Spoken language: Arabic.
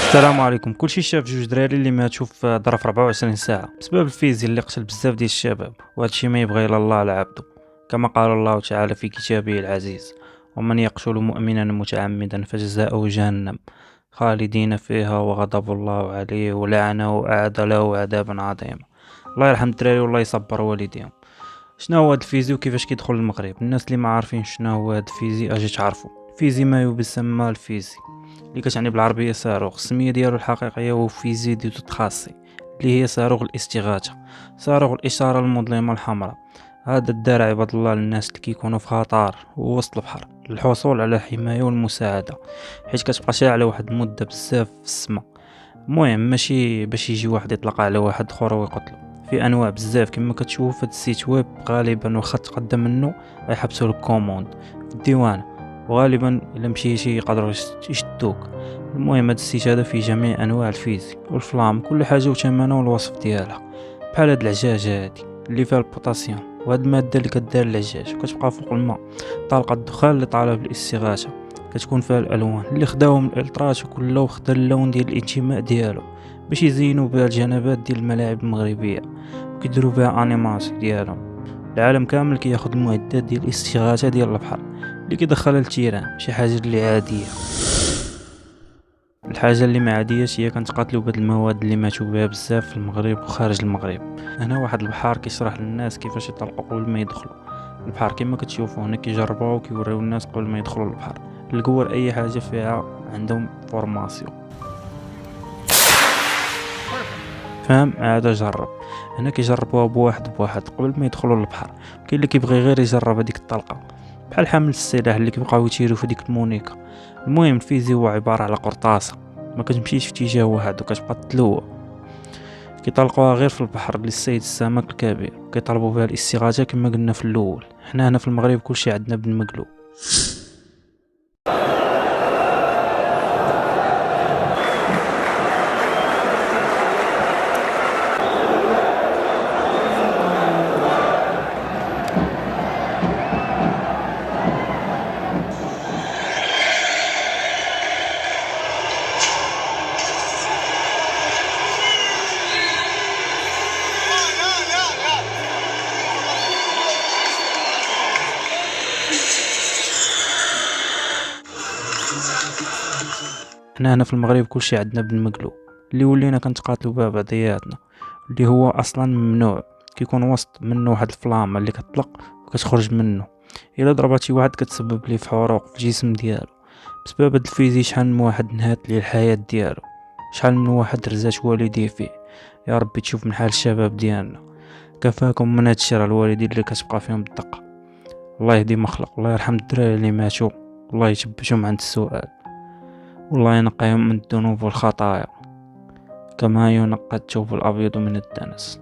السلام عليكم. كلشي شاف جوج دراري اللي ماتوا في ظرف 24 ساعة بسبب الفيزياء اللي قتل بزاف ديال الشباب، وهادشي ما يبغي الا الله على عبده. كما قال الله تعالى في كتابه العزيز: ومن يقتل مؤمنا متعمدا فجزاؤه جهنم خالدين فيها وغضب الله عليه ولعنه وأعد له عذابا عظيما. الله يرحم الدراري والله يصبر والديهم. شنو هو هاد الفيزي وكيفاش كيدخل للمغرب؟ الناس اللي ما عارفين شنو هو هاد الفيزي اجي تعرفوا. الفيزي ما يسمى الفيزي اللي كتعني بالعربيه صاروخ. السميه ديالو الحقيقيه هو فيزي دي تخاصي، اللي هي صاروخ الاستغاثه، صاروخ الاشاره المظلمه الحمراء. هذا الدار عباد الله للناس اللي كيكونوا في خطر ووسط البحر للحصول على الحمايه والمساعده، حيت كتبقى شاعله واحد المده بزاف في السماء. المهم ماشي باش يجي واحد يطلق على واحد اخر ويقتلو. في انواع بزاف كما كتشوف هاد السيت ويب، غالبا واخا تقدم منه غيحبسوا لك كوموند في الديوان، وغالبا الا مشيتي يقدروا يشدوك. المهم هاد السيت هذا فيه جميع انواع الفيزي والفلام، كل حاجه وثمنها والوصف ديالها. بحال هاد العجاجه هادي اللي فيها البوتاسيوم، وهاد الماده اللي كدير العجاج وكتبقى فوق الماء، طلقه الدخان اللي طالع بالاستغاثه. كتكون فيها الالوان اللي خداوهم الالتراش، وكل خدا اللون ديال الانتماء ديالو باش يزينوا بها الجنبات ديال الملاعب المغربيه، وكيديروا بها انيماسيون ديالهم. العالم كامل كياخد المعدات ديال الاستغاثه ديال البحر اللي كيدخلها للتيران، شي حاجه اللي عاديه. الحاجه اللي ما عادياش هي كنتقاتلوا بهاد المواد اللي ماتوا بها بزاف في المغرب وخارج المغرب. هنا واحد البحار كيشرح للناس كيفاش يطلقوا قبل ما يدخلوا البحر. كما كتشوفوا هنا كيجربوا وكيوريو الناس قبل ما يدخلوا البحر. الكور اي حاجه فيها عندهم فورماسيون، فهم؟ عاد جرب. هنا كيجربوها بواحد قبل ما يدخلوا للبحر. كاين اللي كيبغي غير يجرب هذيك الطلقه، بحال حامل السلاح اللي كيبقاو يتيروا في ديك المونيكا. المهم الفيزي هو عباره على قرطاسه ما كتمشيش في اتجاه واحد وكتبقى تلوى. كيطلقوها غير في البحر للصيد السمك الكبير، كيطلبوا بها الاستغاثه كما قلنا في الاول. حنا هنا في المغرب كلشي عندنا بالمقلوب. حنا هنا في المغرب كلشي عندنا بالمقلوب، اللي ولينا كنتقاتلوا بها بعضياتنا، اللي هو اصلا ممنوع. كيكون وسط منه واحد الفلامه اللي كتطلق وكتخرج منه. الا ضربتي واحد كتسبب ليه في حروق في الجسم ديالو. بسبب هاد الفيزي شحال من واحد نهات ليه الحياه ديالو، شحال من واحد رزات والديه فيه. يا ربي تشوف من حال الشباب ديالنا. كفاكم من هادشي راه الوالدين اللي كتبقى فيهم الدقه. الله يهدي مخلق، الله يرحم الدراري اللي ماتوا، الله يثبتهم عند السؤال، والله ينقيهم من الذنوب والخطايا كما ينقى الثوب الأبيض من الدنس.